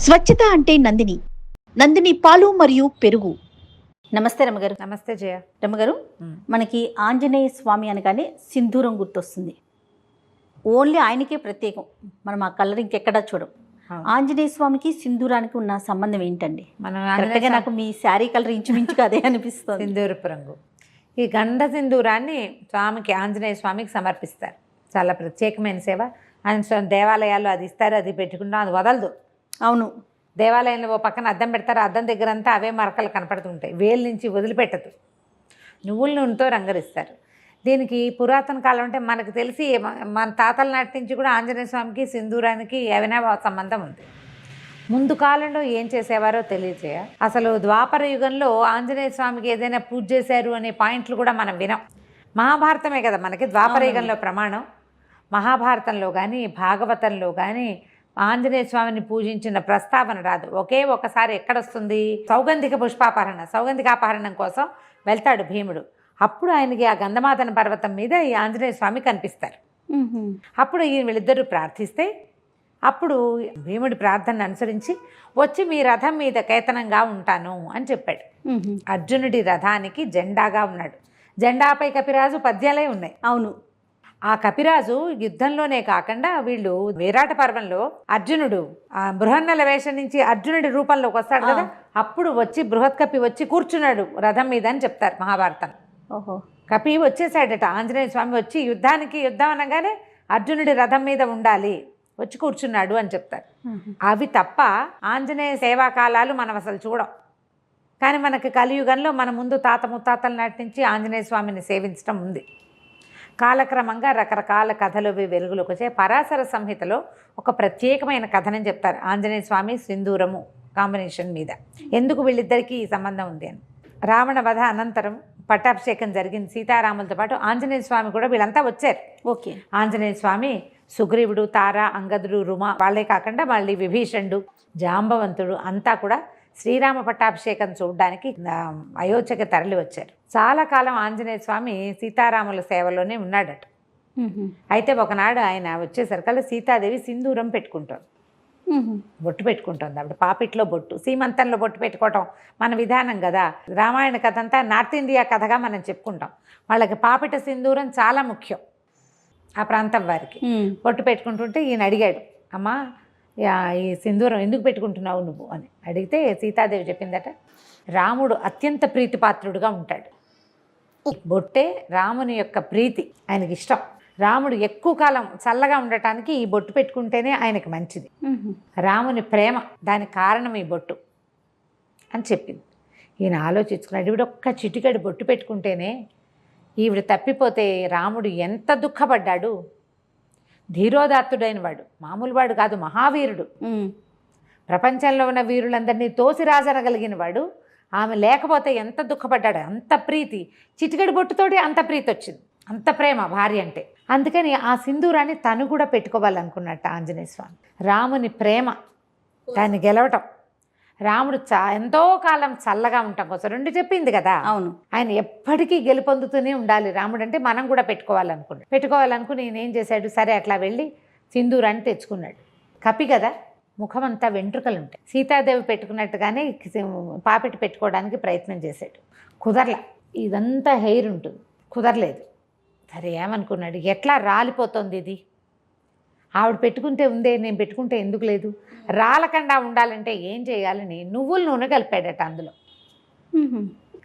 స్వచ్ఛత అంటే నందిని. నందిని పాలు మరియు పెరుగు. నమస్తే రమ్మగారు. నమస్తే జయ. రమ్మగారు, మనకి ఆంజనేయ స్వామి అనగానే సింధూరం గుర్తొస్తుంది. ఓన్లీ ఆయనకే ప్రత్యేకం. మనం ఆ కలర్ ఇంకెక్కడా చూడం. ఆంజనేయ స్వామికి సింధూరానికి ఉన్న సంబంధం ఏంటండి? మనం కరెక్ట్గా నాకు మీ శారీ కలర్ ఇంచుమించుగా అదే అనిపిస్తుంది. సింధూరపు రంగు. ఈ గండ సింధూరాన్ని స్వామికి, ఆంజనేయ స్వామికి సమర్పిస్తారు. చాలా ప్రత్యేకమైన సేవ. ఆయన దేవాలయాల్లో అది ఇస్తారు, అది పెట్టుకుంటాం, అది వదలదు. అవును, దేవాలయంలో ఓ పక్కన అద్దం పెడతారు, అద్దం దగ్గర అంతా అవే మరకలు కనపడుతుంటాయి. వేలు నుంచి వదిలిపెట్టదు. నువ్వుల నూనెతో రంగరిస్తారు. దీనికి పురాతన కాలం అంటే మనకు తెలిసి మన తాతల నాటి నుంచి కూడా ఆంజనేయ స్వామికి సింధూరానికి ఏమైనా సంబంధం ఉంది. ముందు కాలంలో ఏం చేసేవారో తెలియజేయ. అసలు ద్వాపర యుగంలో ఆంజనేయ స్వామికి ఏదైనా పూజ చేశారు అనే పాయింట్లు కూడా మనం వినాం. మహాభారతమే కదా మనకి ద్వాపర యుగంలో ప్రమాణం. మహాభారతంలో కానీ భాగవతంలో కానీ ఆంజనేయ స్వామిని పూజించిన ప్రస్తావన రాదు. ఒకసారి ఎక్కడొస్తుంది? సౌగంధికాపహరణం కోసం వెళ్తాడు భీముడు. అప్పుడు ఆయనకి ఆ గంధమాదన పర్వతం మీద ఈ ఆంజనేయ స్వామి కనిపిస్తారు. అప్పుడు వీళ్ళిద్దరూ ప్రార్థిస్తే అప్పుడు భీముడి ప్రార్థనను అనుసరించి వచ్చి మీ రథం మీద కేతనంగా ఉంటాను అని చెప్పాడు. అర్జునుడి రథానికి జెండాగా ఉన్నాడు. జెండాపై కపిరాజు పద్యాలే ఉన్నాయి. అవును. ఆ కపిరాజు యుద్ధంలోనే కాకుండా వీళ్ళు విరాట పర్వంలో అర్జునుడు ఆ బృహన్నల వేషం నుంచి అర్జునుడి రూపంలోకి వస్తాడు కదా, అప్పుడు వచ్చి బృహత్ కపి వచ్చి కూర్చున్నాడు రథం మీద అని చెప్తారు మహాభారతం. ఓహో, కపి వచ్చేసాడట. ఆంజనేయ స్వామి వచ్చి యుద్ధం అనగానే అర్జునుడి రథం మీద ఉండాలి, వచ్చి కూర్చున్నాడు అని చెప్తారు. అవి తప్ప ఆంజనేయ సేవాకాలాలు మనం అసలు చూడం. కానీ మనకి కలియుగంలో మన ముందు తాత ముత్తాతల నాటి నుంచి ఆంజనేయ స్వామిని సేవించడం ఉంది. కాలక్రమంగా రకరకాల కథలు వెలుగులోకి వచ్చాయి. పరాశర సంహితలో ఒక ప్రత్యేకమైన కథనని చెప్తారు ఆంజనేయ స్వామి సింధూరము కాంబినేషన్ మీద. ఎందుకు వీళ్ళిద్దరికీ ఈ సంబంధం ఉంది అని. రావణ వధ అనంతరం పట్టాభిషేకం జరిగింది. సీతారాములతో పాటు ఆంజనేయ స్వామి కూడా వీళ్ళంతా వచ్చారు. ఓకే. ఆంజనేయ స్వామి, సుగ్రీవుడు, తార, అంగదుడు, రుమ, వాళ్ళే కాకుండా మళ్ళీ విభీషణుడు, జాంబవంతుడు అంతా కూడా శ్రీరామ పట్టాభిషేకం చూడడానికి అయోధ్యకి తరలి వచ్చారు. చాలా కాలం ఆంజనేయ స్వామి సీతారాముల సేవలోనే ఉన్నాడట. అయితే ఒకనాడు ఆయన వచ్చేసరికల్లా సీతాదేవి సింధూరం పెట్టుకుంటారు, బొట్టు పెట్టుకుంటుంది. అప్పుడు పాపిట్లో బొట్టు, సీమంతంలో బొట్టు పెట్టుకోవటం మన విధానం కదా. రామాయణ కథ అంతా నార్త్ ఇండియా కథగా మనం చెప్పుకుంటాం. వాళ్ళకి పాపిట సింధూరం చాలా ముఖ్యం ఆ ప్రాంతం వారికి. బొట్టు పెట్టుకుంటుంటే ఈయన అడిగాడు, అమ్మా ఈ సింధూరం ఎందుకు పెట్టుకుంటున్నావు నువ్వు అని అడిగితే సీతాదేవి చెప్పిందట, రాముడు అత్యంత ప్రీతిపాత్రుడుగా ఉంటాడు. బొట్టే రాముని యొక్క ప్రీతి, ఆయనకి ఇష్టం. రాముడు ఎక్కువ కాలం చల్లగా ఉండటానికి ఈ బొట్టు పెట్టుకుంటేనే ఆయనకి మంచిది. రాముని ప్రేమ, దానికి కారణం ఈ బొట్టు అని చెప్పింది. ఈయన ఆలోచించుకున్నాడు, ఈవిడ ఒక్క చిటికెడు బొట్టు పెట్టుకుంటేనే ఈవిడ తప్పిపోతే రాముడు ఎంత దుఃఖపడ్డాడు. ధీరోదాత్తుడైన వాడు, మామూలు వాడు కాదు, మహావీరుడు. ప్రపంచంలో ఉన్న వీరులందరినీ తోసిరాజనగలిగిన వాడు. ఆమె లేకపోతే ఎంత దుఃఖపడ్డాడు. అంత ప్రీతి, చిటికెడు బొట్టుతోటి అంత ప్రీతి వచ్చింది, అంత ప్రేమ భార్య అంటే. అందుకని ఆ సింధూరాన్ని తను కూడా పెట్టుకోవాలనుకున్నట్ట ఆంజనేయ స్వామి. రాముని ప్రేమ, దాన్ని గెలవటం, రాముడు ఎంతో కాలం చల్లగా ఉంటాం కోసం రెండు చెప్పింది కదా. అవును. ఆయన ఎప్పటికీ గెలుపొందుతూనే ఉండాలి రాముడు అంటే. మనం కూడా పెట్టుకోవాలనుకుని ఈయన ఏం చేశాడు, సరే అట్లా వెళ్ళి సింధూరాన్ని తెచ్చుకున్నాడు. కపి కదా, ముఖమంతా వెంట్రుకలు ఉంటాయి. సీతాదేవి పెట్టుకున్నట్టుగానే పాపిటి పెట్టుకోవడానికి ప్రయత్నం చేశాడు, కుదరలా. ఇదంతా హెయిర్ ఉంటుంది, కుదరలేదు. సరే ఏమనుకున్నాడు, ఎట్లా రాలిపోతుంది ఇది, ఆవిడ పెట్టుకుంటే ఉందే, నేను పెట్టుకుంటే ఎందుకు లేదు, రాలకుండా ఉండాలంటే ఏం చేయాలని నువ్వుల నూనె కలిపాడట అందులో.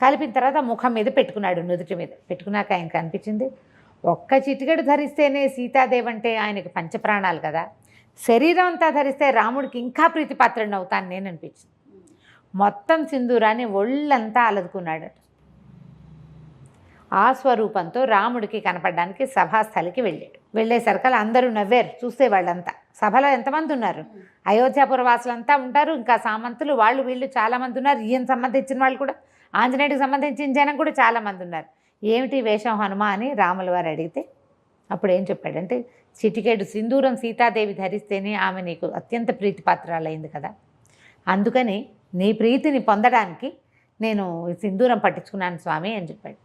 కలిపిన తర్వాత ముఖం మీద పెట్టుకున్నాడు, నుదుటి మీద పెట్టుకున్నాక ఆయనకు అనిపించింది, ఒక్క చిటికెడు ధరిస్తేనే సీతాదేవి అంటే ఆయనకు పంచప్రాణాలు కదా, శరీరం అంతా ధరిస్తే రాముడికి ఇంకా ప్రీతిపాత్రుడిని అవుతాను నేను అనిపించింది. మొత్తం సింధూరాన్ని ఒళ్ళంతా అలదుకున్నాడట. ఆ స్వరూపంతో రాముడికి కనపడడానికి సభాస్థలికి వెళ్ళాడు. వెళ్ళేసరికల్ అందరూ నవ్వారు చూస్తే. వాళ్ళంతా సభలో ఎంతమంది ఉన్నారు, అయోధ్యాపుర వాసులంతా ఉంటారు, ఇంకా సామంతులు వాళ్ళు వీళ్ళు చాలామంది ఉన్నారు. ఈయన సంబంధించిన వాళ్ళు కూడా, ఆంజనేయుడికి సంబంధించిన జనం కూడా చాలామంది ఉన్నారు. ఏమిటి వేషం హనుమ అని రాముల వారు అడిగితే అప్పుడు ఏం చెప్పాడంటే, చిటికెడు సింధూరం సీతాదేవి ధరిస్తేనే ఆమె నీకు అత్యంత ప్రీతిపాత్రాలైంది కదా, అందుకని నీ ప్రీతిని పొందడానికి నేను సింధూరం పట్టించుకున్నాను స్వామి అని చెప్పాడు.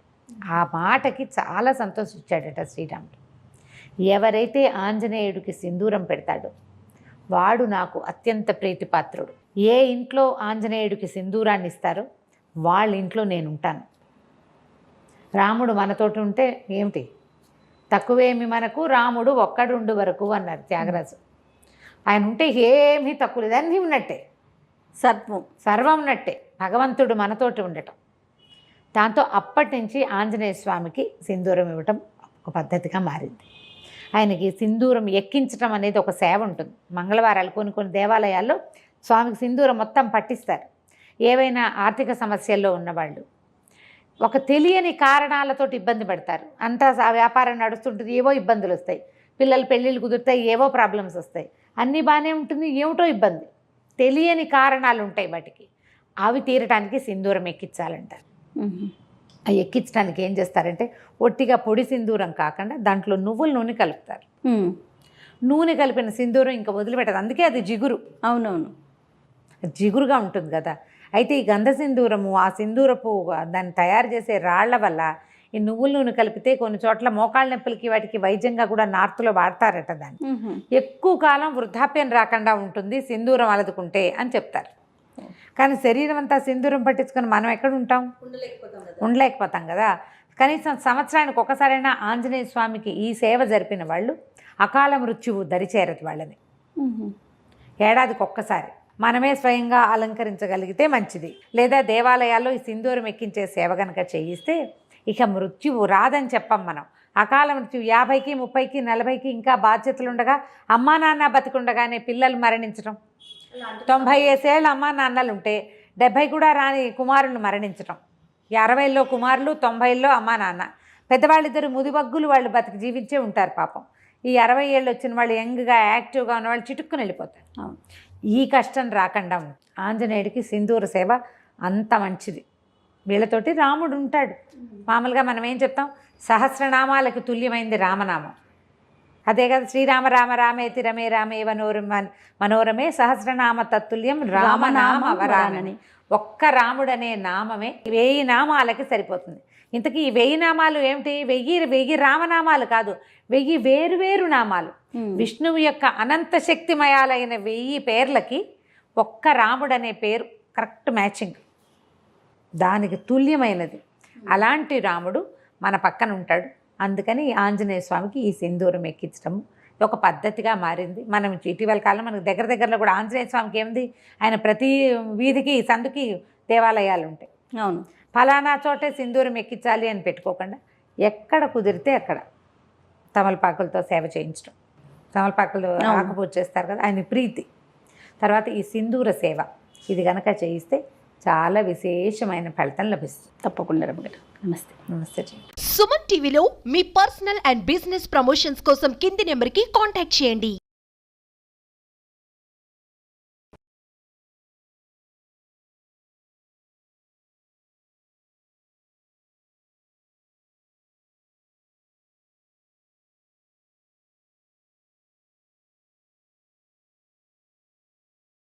ఆ మాటకి చాలా సంతోషించాడట శ్రీరాముడు. ఎవరైతే ఆంజనేయుడికి సింధూరం పెడతాడో వాడు నాకు అత్యంత ప్రీతిపాత్రుడు. ఏ ఇంట్లో ఆంజనేయుడికి సింధూరాన్ని ఇస్తారో వాళ్ళ ఇంట్లో నేను ఉంటాను. రాముడు మనతోటి ఉంటే ఏమిటి తక్కువేమి మనకు, రాముడు ఒక్కడుండు వరకు అన్నారు త్యాగరాజు. ఆయన ఉంటే ఏమీ తక్కువ లేదు, అన్నీ ఉన్నట్టే, సర్వం ఉన్నట్టే. భగవంతుడు మనతోటి ఉండటం. దాంతో అప్పటి నుంచి ఆంజనేయ స్వామికి సింధూరం ఇవ్వటం ఒక పద్ధతిగా మారింది. ఆయనకి సింధూరం ఎక్కించడం అనేది ఒక సేవ ఉంటుంది. మంగళవారాలు కొన్ని దేవాలయాల్లో స్వామికి సింధూరం మొత్తం పట్టిస్తారు. ఏవైనా ఆర్థిక సమస్యల్లో ఉన్నవాళ్ళు, ఒక తెలియని కారణాలతోటి ఇబ్బంది పడతారు. అంతా వ్యాపారం నడుస్తుంటుంది, ఏవో ఇబ్బందులు వస్తాయి, పిల్లలు పెళ్ళిళ్ళు కుదురుతాయి, ఏవో ప్రాబ్లమ్స్ వస్తాయి, అన్నీ బాగానే ఉంటుంది, ఏమిటో ఇబ్బంది, తెలియని కారణాలు ఉంటాయి వాటికి. అవి తీరటానికి సింధూరం ఎక్కించాలంటారు. అవి ఎక్కించడానికి ఏం చేస్తారంటే ఒట్టిగా పొడి సింధూరం కాకుండా దాంట్లో నువ్వుల నూనె కలుపుతారు. నూనె కలిపిన సింధూరం ఇంకా వదిలిపెట్టదు, అందుకే అది జిగురు. అవునవును, జిగురుగా ఉంటుంది కదా. అయితే ఈ గంధ సింధూరము, ఆ సింధూరపు దాన్ని తయారు చేసే రాళ్ల వల్ల ఈ నువ్వుల నూనె కలిపితే కొన్ని చోట్ల మోకాళ్ళ నొప్పులకి వాటికి వైద్యంగా కూడా నార్త్లో వాడతారట. దాన్ని ఎక్కువ కాలం వృద్ధాప్యం రాకుండా ఉంటుంది సింధూరం అలదుకుంటే అని చెప్తారు. కానీ శరీరం అంతా సింధూరం పట్టించుకొని మనం ఎక్కడ ఉంటాం, ఉండలేకపోతాం కదా. కనీసం సంవత్సరానికి ఒకసారైనా ఆంజనేయ స్వామికి ఈ సేవ జరిపిన వాళ్ళు అకాల మృత్యువు దరిచేరదు వాళ్ళని. ఏడాదికి ఒక్కసారి మనమే స్వయంగా అలంకరించగలిగితే మంచిది. లేదా దేవాలయాల్లో ఈ సింధూరం ఎక్కించే సేవ కనుక చేయిస్తే ఇక మృత్యువు రాదని చెప్పం మనం. అకాల మృత్యు 50కి 30కి 40కి ఇంకా బాధ్యతలు ఉండగా అమ్మా నాన్న బతికుండగానే పిల్లలు మరణించడం, 90 ఏళ్ళ అమ్మా నాన్నలు ఉంటే 70 కూడా రాని కుమారులు మరణించడం, 60లో కుమారులు 90లో అమ్మా నాన్న, పెద్దవాళ్ళిద్దరు ముదిబగ్గులు వాళ్ళు బతికి జీవించే ఉంటారు పాపం. ఈ 60 ఏళ్ళు వచ్చిన వాళ్ళు యంగ్గా యాక్టివ్గా ఉన్న వాళ్ళు చిటుక్కుని వెళ్ళిపోతారు. ఈ కష్టం రాకుండా ఆంజనేయుడికి సింధూర సేవ అంత మంచిది. వీళ్ళతోటి రాముడు ఉంటాడు. మామూలుగా మనం ఏం చెప్తాం, సహస్రనామాలకు తుల్యమైంది రామనామం. అదే కదా, శ్రీరామ రామ రామేతి రమే రామే మనోరమే సహస్రనామ తత్తుల్యం రామనామ వరానని. ఒక్క రాముడు అనే నామమే 1000 నామాలకి సరిపోతుంది. ఇంతకీ ఈ 1000 నామాలు ఏమిటి? 1000 రామనామాలు కాదు, 1000 వేరువేరు నామాలు. విష్ణువు యొక్క అనంత శక్తిమయాలైన 1000 పేర్లకి ఒక్క రాముడు అనే పేరు కరెక్ట్ మ్యాచింగ్, దానికి తుల్యమైనది. అలాంటి రాముడు మన పక్కన ఉంటాడు. అందుకని ఆంజనేయ స్వామికి ఈ సింధూరం ఎక్కించడం ఒక పద్ధతిగా మారింది. మనం ఇటీవల కాలం మనకు దగ్గరలో కూడా ఆంజనేయ స్వామికి ఏముంది, ఆయన ప్రతి వీధికి సందుకి దేవాలయాలు ఉంటాయి. అవును, ఫలానా చోటే సింధూరం ఎక్కించాలి అని పెట్టుకోకుండా ఎక్కడ కుదిరితే అక్కడ తమలపాకులతో సేవ చేయించడం. తమలపాకులు ఆకుపూజ చేస్తారు కదా, ఆయన ప్రీతి. తర్వాత ఈ సింధూర సేవ ఇది కనుక చేయిస్తే చాలా విశేషమైన ఫలితం లభిస్తుంది. తప్పకుండా రమ్మగారు. నమస్తే. నమస్తే. సుమన్ టీవీలో మీ పర్సనల్ అండ్ బిజినెస్ ప్రమోషన్స్ కోసం కింది నెంబర్కి కాంటాక్ట్ చేయండి.